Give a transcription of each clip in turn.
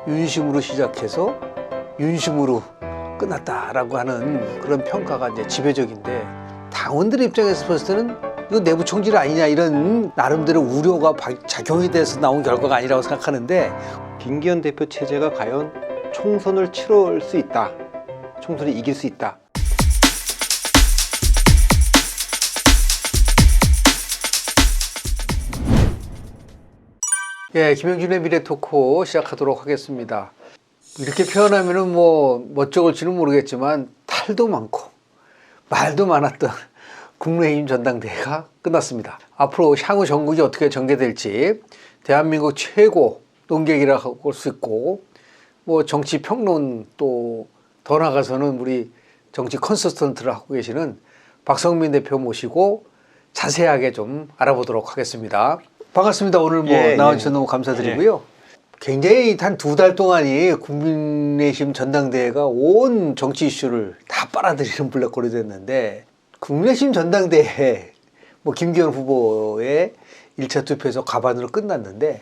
윤심으로 시작해서 윤심으로 끝났다라고 하는 그런 평가가 이제 지배적인데, 당원들 입장에서 봤을 때는 이거 내부 총질 아니냐 이런 나름대로 우려가 작용이 돼서 나온 결과가 아니라고 생각하는데, 김기현 대표 체제가 과연 총선을 치를 수 있다, 총선을 이길 수 있다. 예, 김영준의 미래토크 시작하도록 하겠습니다. 이렇게 표현하면은 뭐 멋쩍을지는 모르겠지만 탈도 많고 말도 많았던 국민의힘 전당대회가 끝났습니다. 앞으로 향후 전국이 어떻게 전개될지 대한민국 최고 논객이라고 볼 수 있고, 뭐 정치 평론, 또 더 나아가서는 우리 정치 컨설턴트를 하고 계시는 박성민 대표 모시고 자세하게 좀 알아보도록 하겠습니다. 반갑습니다. 오늘 나와주셔서 너무 감사드리고요. 굉장히 한 2달 동안이 국민의힘 전당대회가 온 정치 이슈를 다 빨아들이는 블랙홀이 됐는데, 국민의힘 전당대회 김기현 후보의 1차 투표에서 과반으로 끝났는데,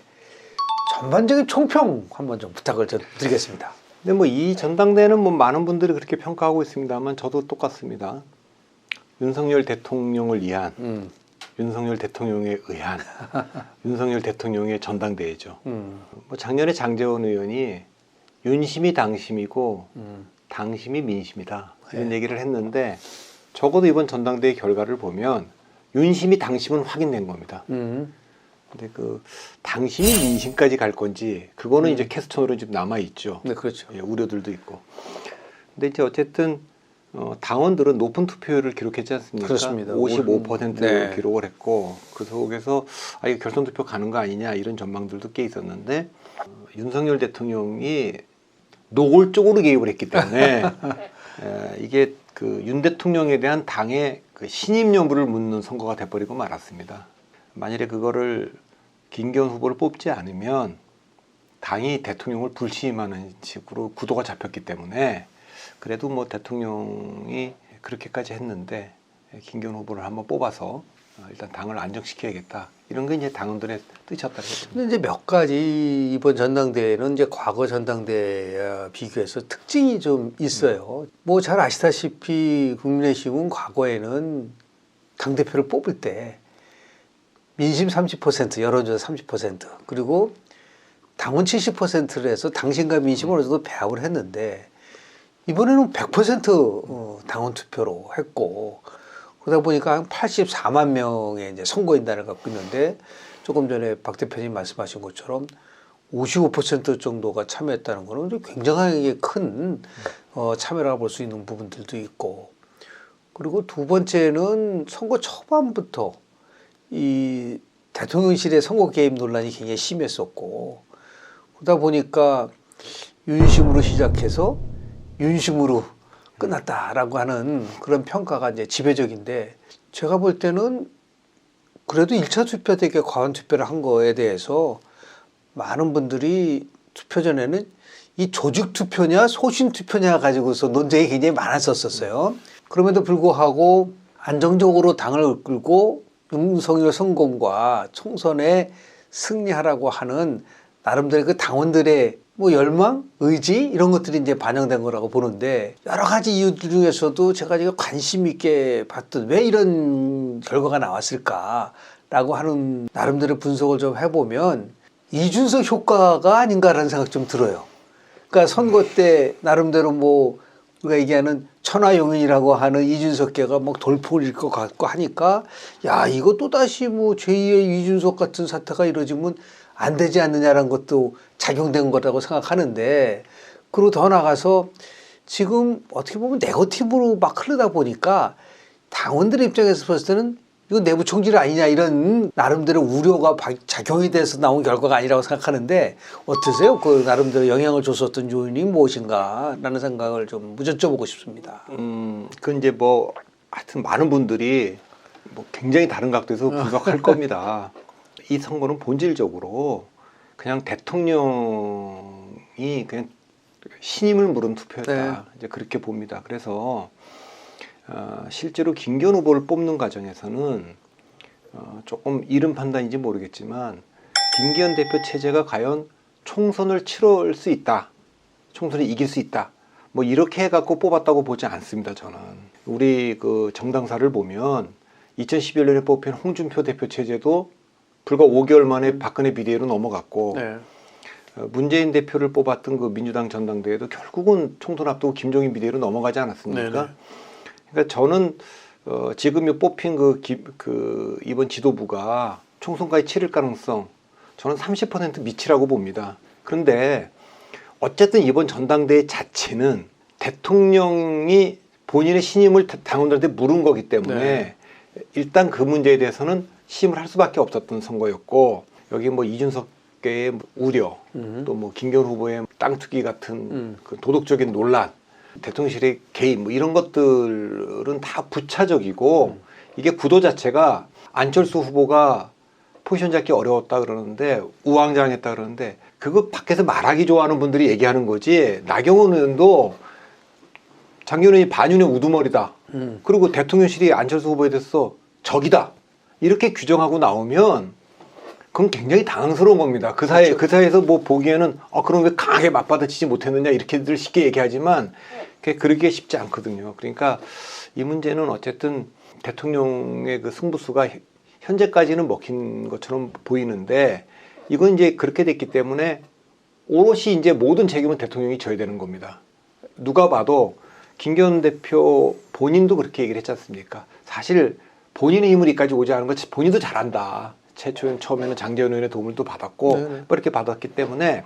전반적인 총평 한번 좀 부탁을 좀 드리겠습니다. 근데 이 전당대회는 많은 분들이 그렇게 평가하고 있습니다만 저도 똑같습니다. 윤석열 대통령을 위한 윤석열 대통령에 의한 윤석열 대통령의 전당대회죠. 작년에 장제원 의원이 윤심이 당심이고 당심이 민심이다, 이런 얘기를 했는데, 적어도 이번 전당대회 결과를 보면 윤심이 당심은 확인된 겁니다. 근데 그 당심이 민심까지 갈 건지 그거는 이제 캐스톤으로 지금 남아 있죠. 네, 그렇죠. 예, 우려들도 있고. 근데 이제 어쨌든 당원들은 높은 투표율을 기록했지 않습니까? 그렇습니다. 55%를 네. 기록을 했고, 그 속에서 이거 결선 투표 가는 거 아니냐, 이런 전망들도 꽤 있었는데, 윤석열 대통령이 노골적으로 개입을 했기 때문에 이게 그 윤 대통령에 대한 당의 그 신임 여부를 묻는 선거가 돼버리고 말았습니다. 만일에 그거를 김기현 후보를 뽑지 않으면 당이 대통령을 불신임하는 식으로 구도가 잡혔기 때문에, 그래도 대통령이 그렇게까지 했는데 김기현 후보를 한번 뽑아서 일단 당을 안정시켜야겠다, 이런 게 이제 당원들의 뜻이었다고 봅니다. 근데 이제 몇 가지 이번 전당대회는 이제 과거 전당대회와 비교해서 특징이 좀 있어요. 잘 아시다시피 국민의힘은 과거에는 당대표를 뽑을 때 민심 30%, 여론조사 30%, 그리고 당원 70%를 해서 당심과 민심을 어느 정도 배합을 했는데, 이번에는 100% 당원 투표로 했고, 그러다 보니까 한 84만 명의 이제 선거인단을 갖고 있는데, 조금 전에 박 대표님 말씀하신 것처럼 55% 정도가 참여했다는 것은 굉장하게 큰 참여라고 볼 수 있는 부분들도 있고, 그리고 두 번째는 선거 초반부터 이 대통령실의 선거 개입 논란이 굉장히 심했었고, 그러다 보니까 윤심으로 시작해서 윤심으로 끝났다라고 하는 그런 평가가 이제 지배적인데, 제가 볼 때는 그래도 1차 투표 되게 과반 투표를 한 거에 대해서 많은 분들이 투표 전에는 이 조직 투표냐 소신 투표냐 가지고서 논쟁이 굉장히 많았었어요. 그럼에도 불구하고 안정적으로 당을 끌고 윤석열 성공과 총선에 승리하라고 하는 나름대로 그 당원들의 열망, 의지, 이런 것들이 이제 반영된 거라고 보는데, 여러 가지 이유들 중에서도 제가 지금 관심 있게 봤던 왜 이런 결과가 나왔을까라고 하는 나름대로 분석을 좀 해보면 이준석 효과가 아닌가라는 생각 좀 들어요. 그러니까 선거 때 나름대로 우리가 얘기하는 천하용인이라고 하는 이준석계가 돌풍을 일으킬 것 같고 하니까, 야, 이거 또다시 제2의 이준석 같은 사태가 이루어지면 안 되지 않느냐라는 것도 작용된 거라고 생각하는데, 그리고 더 나가서 지금 어떻게 보면 네거티브로 막 흐르다 보니까 당원들 입장에서 봤을 때는 이거 내부 총질 아니냐 이런 나름대로 우려가 작용이 돼서 나온 결과가 아니라고 생각하는데, 어떠세요? 그 나름대로 영향을 줬었던 요인이 무엇인가 라는 생각을 좀 여쭤보고 싶습니다. 그건 이제 하여튼 많은 분들이 굉장히 다른 각도에서 분석할 겁니다. 이 선거는 본질적으로 그냥 대통령이 그냥 신임을 물은 투표였다. 네. 이제 그렇게 봅니다. 그래서 실제로 김기현 후보를 뽑는 과정에서는 조금 이른 판단인지 모르겠지만 김기현 대표 체제가 과연 총선을 치를 수 있다. 총선을 이길 수 있다. 뭐 이렇게 해갖고 뽑았다고 보지 않습니다. 저는 우리 그 정당사를 보면 2011년에 뽑힌 홍준표 대표 체제도 불과 5개월 만에 박근혜 비대위로 넘어갔고 네. 문재인 대표를 뽑았던 그 민주당 전당대회도 결국은 총선 앞두고 김종인 비대위로 넘어가지 않았습니까? 네네. 그러니까 저는 지금 뽑힌 그 이번 지도부가 총선까지 치를 가능성 저는 30% 미치라고 봅니다. 그런데 어쨌든 이번 전당대회 자체는 대통령이 본인의 신임을 당원들한테 물은 거기 때문에 네. 일단 그 문제에 대해서는 시임을 할 수밖에 없었던 선거였고 여기 뭐 이준석계의 우려 또 뭐 김기현 후보의 땅 투기 같은 그 도덕적인 논란 대통령실의 개입 뭐 이런 것들은 다 부차적이고 이게 구도 자체가 안철수 후보가 포지션 잡기 어려웠다 그러는데 우왕좌왕했다 그러는데 그거 밖에서 말하기 좋아하는 분들이 얘기하는 거지. 나경원 의원도 장기훈이 반윤의 우두머리다. 그리고 대통령실이 안철수 후보에 대해서 적이다. 이렇게 규정하고 나오면 그건 굉장히 당황스러운 겁니다. 그 사이에서 뭐 보기에는 그럼 왜 강하게 맞받아치지 못했느냐 이렇게들 쉽게 얘기하지만 그렇게 쉽지 않거든요. 그러니까 이 문제는 어쨌든 대통령의 그 승부수가 현재까지는 먹힌 것처럼 보이는데 이건 이제 그렇게 됐기 때문에 오롯이 이제 모든 책임은 대통령이 져야 되는 겁니다. 누가 봐도 김기현 대표 본인도 그렇게 얘기를 했지 않습니까? 사실 본인의 힘을 이까지 오지 않은 것 본인도 잘한다. 처음에는 장제원 의원의 도움을 또 받았고 뭐 이렇게 받았기 때문에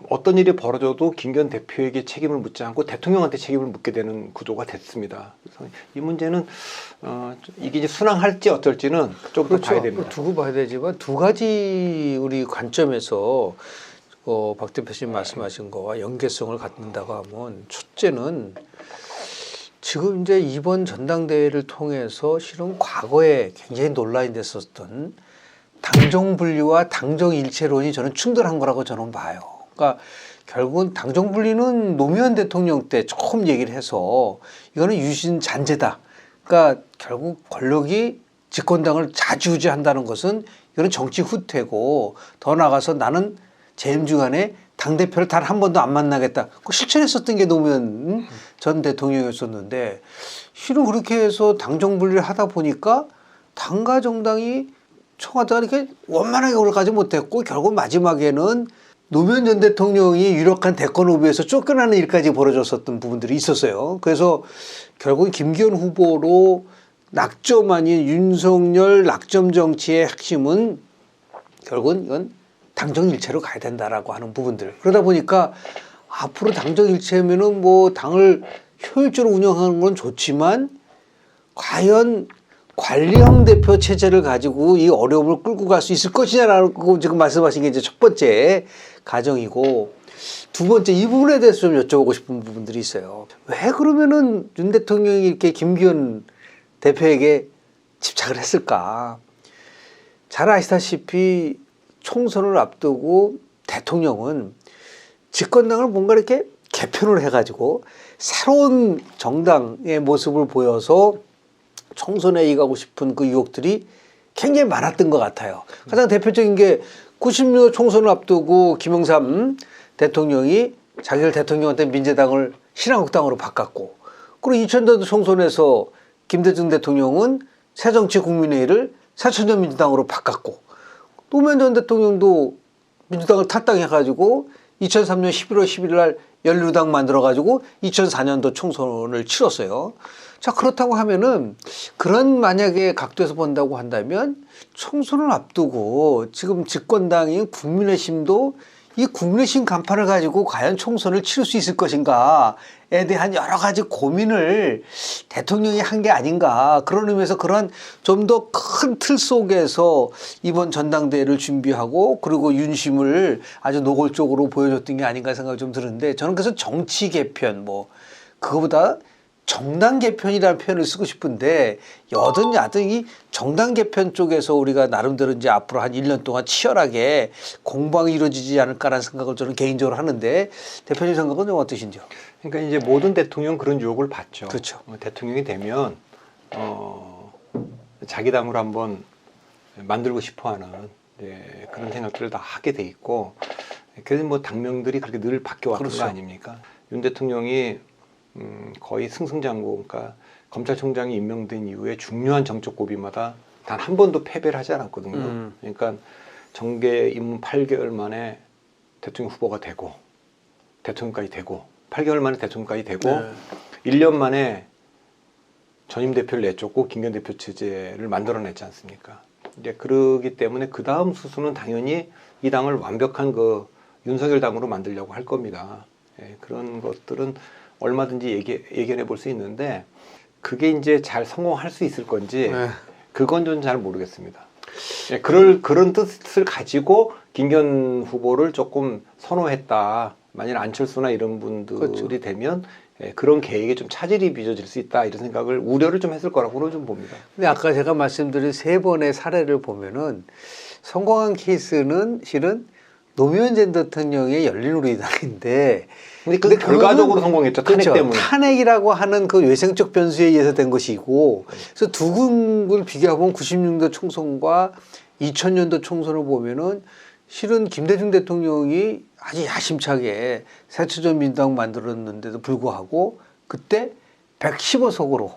어떤 일이 벌어져도 김기현 대표에게 책임을 묻지 않고 대통령한테 책임을 묻게 되는 구조가 됐습니다. 그래서 이 문제는 이게 이제 순항할지 어떨지는 좀 더 봐야 됩니다. 두고 봐야 되지만 두 가지 우리 관점에서 박 대표님 말씀하신 거와 연계성을 갖는다고 하면 첫째는 지금 이제 이번 전당대회를 통해서 실은 과거에 굉장히 논란이 됐었던 당정 분리와 당정 일체론이 저는 충돌한 거라고 저는 봐요. 그러니까 결국은 당정 분리는 노무현 대통령 때 처음 얘기를 해서 이거는 유신 잔재다. 그러니까 결국 권력이 집권당을 좌지우지한다는 것은 이거는 정치 후퇴고 더 나아가서 나는 재임 주간에 당대표를 단 한 번도 안 만나겠다. 그 실천했었던 게 노무현 전 대통령이었었는데 실은 그렇게 해서 당정 분리를 하다 보니까 당과 정당이 청와대가 이렇게 원만하게 올라가지 못했고 결국 마지막에는 노무현 전 대통령이 유력한 대권 후보에서 쫓겨나는 일까지 벌어졌었던 부분들이 있었어요. 그래서 결국은 김기현 후보로 낙점 아닌 윤석열 낙점 정치의 핵심은 결국은 이건 당정일체로 가야 된다라고 하는 부분들. 그러다 보니까 앞으로 당정일체면은 뭐 당을 효율적으로 운영하는 건 좋지만 과연 관리형 대표 체제를 가지고 이 어려움을 끌고 갈 수 있을 것이냐라고 지금 말씀하신 게 이제 첫 번째 가정이고 두 번째 이 부분에 대해서 좀 여쭤보고 싶은 부분들이 있어요. 왜 그러면은 윤 대통령이 이렇게 김기현 대표에게 집착을 했을까? 잘 아시다시피 총선을 앞두고 대통령은 집권당을 뭔가 이렇게 개편을 해가지고 새로운 정당의 모습을 보여서 총선에 이가고 싶은 그 유혹들이 굉장히 많았던 것 같아요. 가장 대표적인 게 90년 총선을 앞두고 김영삼 대통령이 자기를 대통령한테 민주당을 신한국당으로 바꿨고 그리고 2000년도 총선에서 김대중 대통령은 새정치국민회의를 새천년민주당으로 바꿨고 노무현 전 대통령도 민주당을 탈당해가지고 2003년 11월 11일 날 열린우당 만들어가지고 2004년도 총선을 치렀어요. 자, 그렇다고 하면은 그런 만약에 각도에서 본다고 한다면 총선을 앞두고 지금 집권당인 국민의힘도 이 국민의힘 간판을 가지고 과연 총선을 치를 수 있을 것인가에 대한 여러 가지 고민을 대통령이 한 게 아닌가. 그런 의미에서 그런 좀 더 큰 틀 속에서 이번 전당대회를 준비하고 그리고 윤심을 아주 노골적으로 보여줬던 게 아닌가 생각이 좀 드는데 저는 그래서 정치 개편 그거보다 정당 개편이라는 표현을 쓰고 싶은데 여든 야든 이 정당 개편 쪽에서 우리가 나름대로 이제 앞으로 한 1년 동안 치열하게 공방이 이루어지지 않을까라는 생각을 저는 개인적으로 하는데 대표님 생각은 좀 어떠신지요? 그러니까 이제 모든 대통령 그런 유혹을 받죠. 그렇죠. 대통령이 되면 자기 당으로 한번 만들고 싶어하는 그런 생각들을 다 하게 돼 있고 그래서 뭐 당명들이 그렇게 늘 바뀌어왔던 그렇죠. 거 아닙니까? 윤 대통령이 거의 승승장구, 그러니까 검찰총장이 임명된 이후에 중요한 정적 고비마다 단 한 번도 패배를 하지 않았거든요. 그러니까 정계 입문 8개월 만에 대통령 후보가 되고 대통령까지 되고 8개월 만에 대통령까지 되고 네. 1년 만에 전임 대표를 내쫓고 김기현 대표 체제를 만들어냈지 않습니까? 이제 그러기 때문에 그 다음 수순은 당연히 이 당을 완벽한 그 윤석열 당으로 만들려고 할 겁니다. 예, 그런 것들은 얼마든지 예견해 볼 수 있는데 그게 이제 잘 성공할 수 있을 건지 네. 그건 좀 잘 모르겠습니다. 예, 그런 뜻을 가지고 김기현 후보를 조금 선호했다. 만일 안철수나 이런 분들이 그렇죠. 되면 예, 그런 계획에 좀 차질이 빚어질 수 있다 이런 생각을 우려를 좀 했을 거라고는 좀 봅니다. 근데 아까 제가 말씀드린 3번의 사례를 보면은 성공한 케이스는 실은 노무현 전 대통령의 열린우리당인데 근데 그 근데 결과적으로 그거는 성공했죠. 탄핵 그렇죠. 때문에. 탄핵이라고 하는 그 외생적 변수에 의해서 된 것이고 그래서 두 군을 비교해보면 96년도 총선과 2000년도 총선을 보면은 실은 김대중 대통령이 아주 야심차게 새천년 민주당 만들었는데도 불구하고 그때 115석으로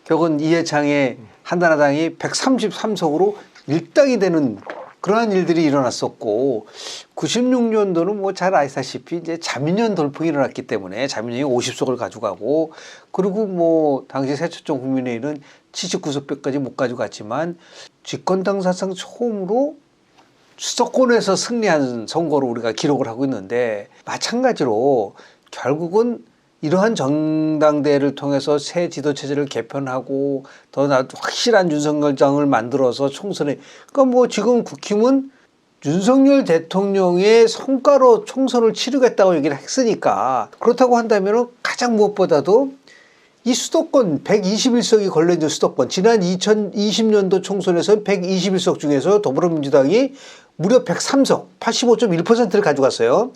격은 이해창의 한나라당이 133석으로 일당이 되는 그러한 일들이 일어났었고 96년도는 뭐 잘 아시다시피 이제 자민련 돌풍이 일어났기 때문에 자민련이 50석을 가져가고 그리고 뭐 당시 새천년 국민회의는 79석까지 못 가져갔지만 집권당 사상 처음으로 수도권에서 승리한 선거로 우리가 기록을 하고 있는데 마찬가지로 결국은 이러한 전당대회를 통해서 새 지도체제를 개편하고 더 확실한 윤석열당을 만들어서 총선에 그러니까 뭐 지금 국힘은 윤석열 대통령의 성과로 총선을 치르겠다고 얘기를 했으니까 그렇다고 한다면 가장 무엇보다도 이 수도권 121석이 걸려있는 수도권 지난 2020년도 총선에서 121석 중에서 더불어민주당이 무려 103석 85.1%를 가져갔어요.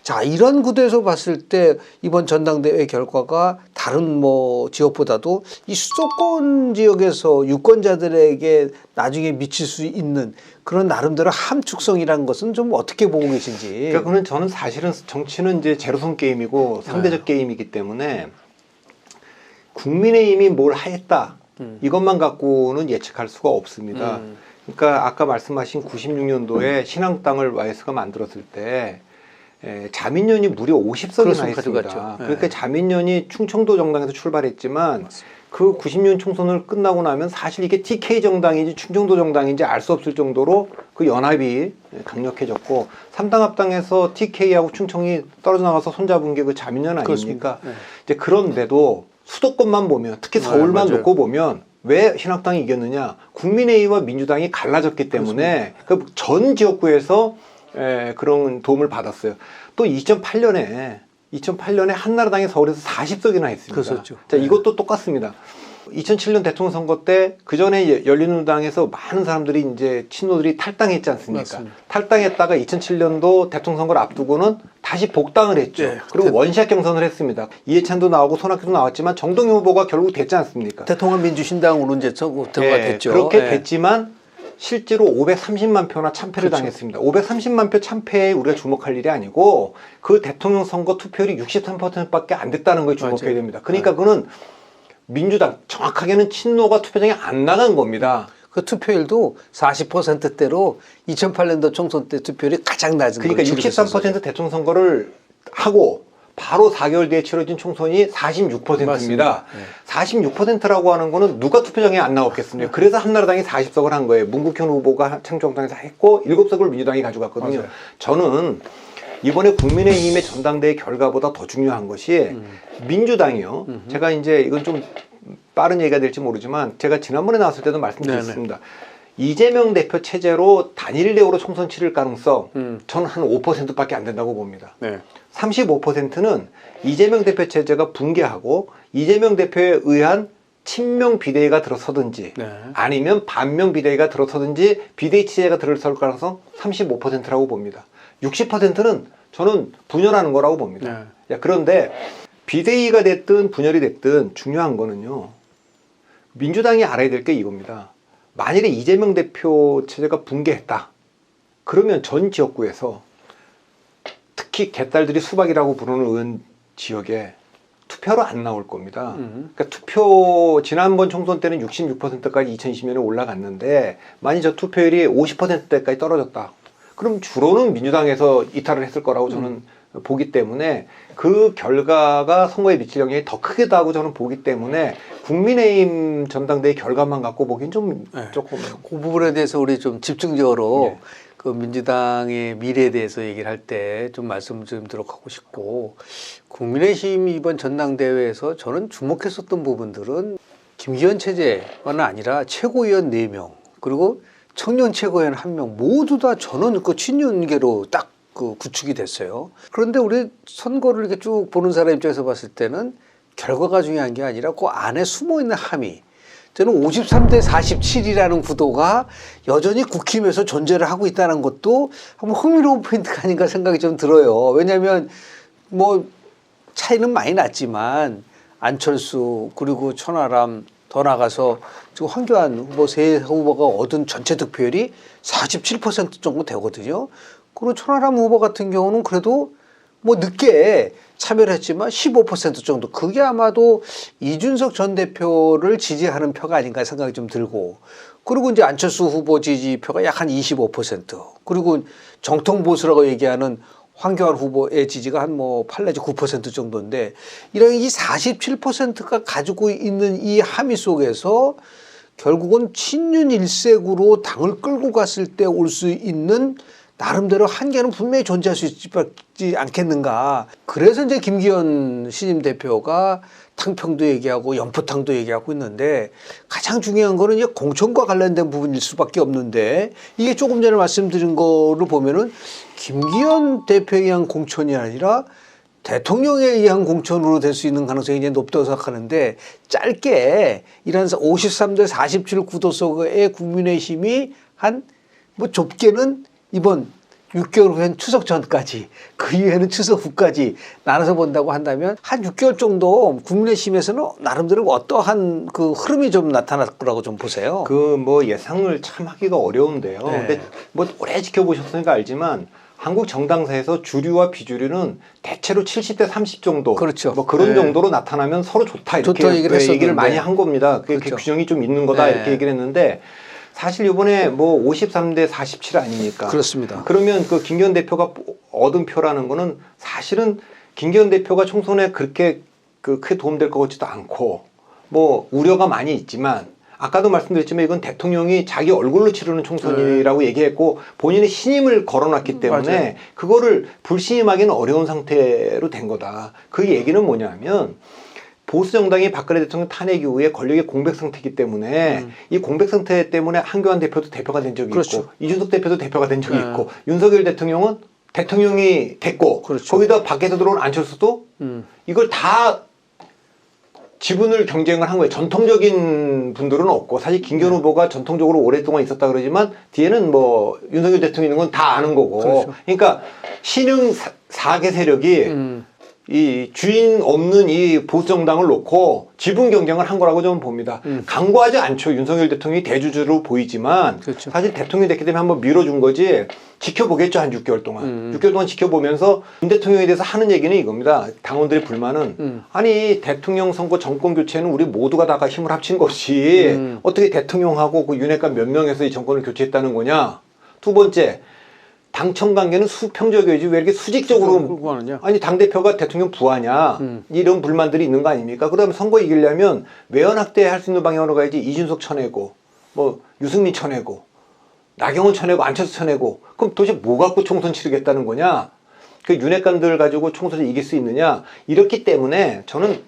자, 이런 구도에서 봤을 때 이번 전당대회 결과가 다른 뭐 지역보다도 이 수도권 지역에서 유권자들에게 나중에 미칠 수 있는 그런 나름대로 함축성이라는 것은 좀 어떻게 보고 계신지. 그러니까 그는 저는 사실은 정치는 이제 제로섬 게임이고 상대적 게임이기 때문에 국민의힘이 뭘 하였다 이것만 갖고는 예측할 수가 없습니다. 그러니까 아까 말씀하신 96년도에 신한당을 YS가 만들었을 때 자민련이 무려 50석이나 했습니다. 그러니까 자민련이 충청도 정당에서 출발했지만 그 90년 총선을 끝나고 나면 사실 이게 TK 정당인지 충청도 정당인지 알 수 없을 정도로 그 연합이 강력해졌고 3당 합당에서 TK하고 충청이 떨어져 나가서 손잡은 게 그 자민련 아닙니까? 이제 그런데도 수도권만 보면 특히 서울만 놓고 보면 왜 신한당이 이겼느냐? 국민의힘과 민주당이 갈라졌기 때문에 그 전 지역구에서 그런 도움을 받았어요. 또 2008년에 한나라당이 서울에서 40석이나 했습니다. 그렇죠. 자, 이것도 똑같습니다. 2007년 대통령 선거 때 그 전에 열린우리당에서 많은 사람들이 이제 친노들이 탈당했지 않습니까? 맞습니다. 탈당했다가 2007년도 대통령 선거를 앞두고는 다시 복당을 했죠. 네, 그리고 원샷 경선을 했습니다. 이해찬도 나오고 손학규도 나왔지만 정동영 후보가 결국 됐지 않습니까? 대통령 민주신당으로 이제 들어가 됐죠. 그렇게 됐지만 실제로 530만 표나 참패를 당했습니다. 530만 표 참패에 우리가 주목할 일이 아니고 그 대통령 선거 투표율이 63%밖에 안 됐다는 거에 주목해야 됩니다. 그러니까 그는 민주당 정확하게는 친노가 투표장에 안 나간 겁니다. 그 투표율도 40%대로 2008년도 총선 때 투표율이 가장 낮은 그러니까 63% 대통령 선거를 하고 바로 4개월 뒤에 치러진 총선이 46%입니다. 46%라고 하는 거는 누가 투표장에 안 나왔겠습니까? 그래서 한나라당이 40석을 한 거예요. 문국현 후보가 창조정당에서 했고 7석을 민주당이 가져갔거든요. 맞아요. 저는 이번에 국민의힘의 전당대회 결과보다 더 중요한 것이 민주당이요. 제가 이제 이건 좀 빠른 얘기가 될지 모르지만 제가 지난번에 나왔을 때도 말씀드렸습니다. 이재명 대표 체제로 단일 대우로 총선 치를 가능성 저는 한 5%밖에 안 된다고 봅니다. 35%는 이재명 대표 체제가 붕괴하고 이재명 대표에 의한 친명 비대위가 들어서든지 아니면 반명 비대위가 들어서든지 비대위 체제가 들어설 가능성 35%라고 봅니다. 60%는 저는 분열하는 거라고 봅니다. 야, 그런데 비대위가 됐든 분열이 됐든 중요한 거는요. 민주당이 알아야 될 게 이겁니다. 만일에 이재명 대표 체제가 붕괴했다. 그러면 전 지역구에서 특히 개딸들이 수박이라고 부르는 의원 지역에 투표로 안 나올 겁니다. 그러니까 투표 지난번 총선 때는 66%까지 2020년에 올라갔는데 만약 저 투표율이 50%대까지 떨어졌다. 그럼 주로는 민주당에서 이탈을 했을 거라고 저는 보기 때문에 그 결과가 선거에 미칠 영향이 더 크겠다고 저는 보기 때문에 국민의힘 전당대회 결과만 갖고 보기엔 좀 조금 그 부분에 대해서 우리 좀 집중적으로 네. 그 민주당의 미래에 대해서 얘기를 할 때 좀 말씀 좀 드리도록 하고 싶고, 국민의힘 이번 전당대회에서 저는 주목했었던 부분들은 김기현 체제만은 아니라 최고위원 4명 그리고 청년 최고위원 1명 모두 다 저는 그 친윤계로 딱 그 구축이 됐어요. 그런데 우리 선거를 이렇게 쭉 보는 사람 입장에서 봤을 때는 결과가 중요한 게 아니라 그 안에 숨어 있는 함의. 저는 53대 47이라는 구도가 여전히 국힘에서 존재를 하고 있다는 것도 한번 흥미로운 포인트가 아닌가 생각이 좀 들어요. 왜냐하면 뭐 차이는 많이 났지만 안철수 그리고 천하람 더 나가서 지금 황교안 후보 세 후보가 얻은 전체 득표율이 47% 정도 되거든요. 그리고 천하람 후보 같은 경우는 그래도 뭐 늦게 참여를 했지만 15% 정도. 그게 아마도 이준석 전 대표를 지지하는 표가 아닌가 생각이 좀 들고. 그리고 이제 안철수 후보 지지표가 약 한 25%. 그리고 정통 보수라고 얘기하는 황교안 후보의 지지가 한 뭐 8 내지 9% 정도인데, 이런 이 47%가 가지고 있는 이 함의 속에서 결국은 친윤 일색으로 당을 끌고 갔을 때 올 수 있는 나름대로 한계는 분명히 존재할 수 있지 않겠는가. 그래서 이제 김기현 신임 대표가 탕평도 얘기하고 연포탕도 얘기하고 있는데, 가장 중요한 거는 이제 공천과 관련된 부분일 수밖에 없는데, 이게 조금 전에 말씀드린 거를 보면은 김기현 대표에 의한 공천이 아니라 대통령에 의한 공천으로 될 수 있는 가능성이 이제 높다고 생각하는데, 짧게 이런 53대 47 구도 속에 국민의힘이 한 뭐 좁게는 이번 6개월 후엔 추석 전까지, 그 이후에는 추석 후까지 나눠서 본다고 한다면 한 6개월 정도 국민의힘에서는 나름대로 어떠한 그 흐름이 좀 나타날 거라고 좀 보세요. 그 뭐 예상을 참 하기가 어려운데요. 네. 근데 뭐 오래 지켜보셨으니까 알지만 한국 정당사에서 주류와 비주류는 대체로 70대 30 정도, 그렇죠. 뭐 그런 네. 정도로 나타나면 서로 좋다 이렇게 좋다 얘기를 했었는데. 얘기를 많이 한 겁니다. 그게 그렇죠. 규정이 좀 있는 거다 네. 이렇게 얘기를 했는데, 사실 이번에 뭐 53대 47 아닙니까? 그렇습니다. 그러면 그 김기현 대표가 얻은 표라는 거는 사실은 김기현 대표가 총선에 그렇게 그 크게 도움될 것 같지도 않고, 뭐 우려가 많이 있지만, 아까도 말씀드렸지만 이건 대통령이 자기 얼굴로 치르는 총선이라고 얘기했고 본인의 신임을 걸어놨기 때문에 맞아요. 그거를 불신임하기는 어려운 상태로 된 거다. 그 얘기는 뭐냐면, 보수 정당이 박근혜 대통령 탄핵 이후에 권력의 공백 상태이기 때문에 이 공백 상태 때문에 한교안 대표도 대표가 된 적이 그렇죠. 있고, 이준석 대표도 대표가 된 적이 네. 있고, 윤석열 대통령은 대통령이 됐고, 그렇죠. 거기다 밖에서 들어온 안철수도 이걸 다 지분을 경쟁을 한 거예요. 전통적인 분들은 없고, 사실 김기현 후보가 전통적으로 오랫동안 있었다 그러지만 뒤에는 뭐 윤석열 대통령 있는 건 다 아는 거고. 그렇죠. 그러니까 신흥 4개 세력이 이 주인 없는 이 보수 정당을 놓고 지분 경쟁을 한 거라고 저는 봅니다. 강구하지 않죠. 윤석열 대통령이 대주주로 보이지만 그렇죠. 사실 대통령이 됐기 때문에 한번 밀어준 거지. 지켜보겠죠. 한 6개월 동안. 6개월 동안 지켜보면서 윤 대통령에 대해서 하는 얘기는 이겁니다. 당원들의 불만은 아니 대통령 선거 정권 교체는 우리 모두가 다 힘을 합친 것이 어떻게 대통령하고 그 윤핵관 몇 명에서 이 정권을 교체했다는 거냐. 두 번째, 당청 관계는 수평적이지 왜 이렇게 수직적으로 끌고 가느냐. 아니 당대표가 대통령 부하냐 이런 불만들이 있는 거 아닙니까? 그다음에 선거 이기려면 외연확대 할 수 있는 방향으로 가야지. 이준석 쳐내고 뭐 유승민 쳐내고 나경원 쳐내고 안철수 쳐내고, 그럼 도대체 뭐 갖고 총선 치르겠다는 거냐? 그 윤핵관들 가지고 총선을 이길 수 있느냐? 이렇기 때문에 저는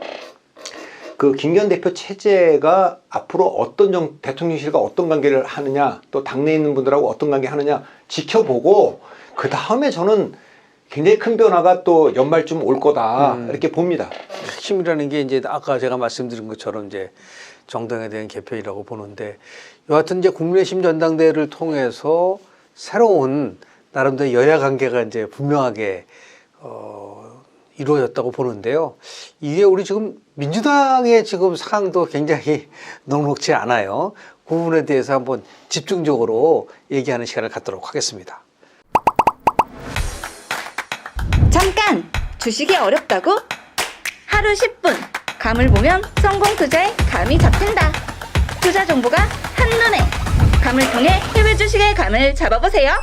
그 김기현 대표 체제가 앞으로 어떤 대통령실과 어떤 관계를 하느냐, 또 당내에 있는 분들하고 어떤 관계 하느냐 지켜보고, 그 다음에 저는 굉장히 큰 변화가 또 연말쯤 올 거다 이렇게 봅니다. 핵심이라는 게 이제 아까 제가 말씀드린 것처럼 이제 정당에 대한 개편이라고 보는데, 여하튼 이제 국민의힘 전당대회를 통해서 새로운 나름대로 여야 관계가 이제 분명하게 이루어졌다고 보는데요. 이게 우리 지금 민주당의 지금 상황도 굉장히 녹록지 않아요. 그 부분에 대해서 한번 집중적으로 얘기하는 시간을 갖도록 하겠습니다. 자, 잠깐! 주식이 어렵다고? 하루 10분 감을 보면 성공 투자의 감이 잡힌다. 투자 정보가 한눈에 감을 통해 해외 주식의 감을 잡아보세요.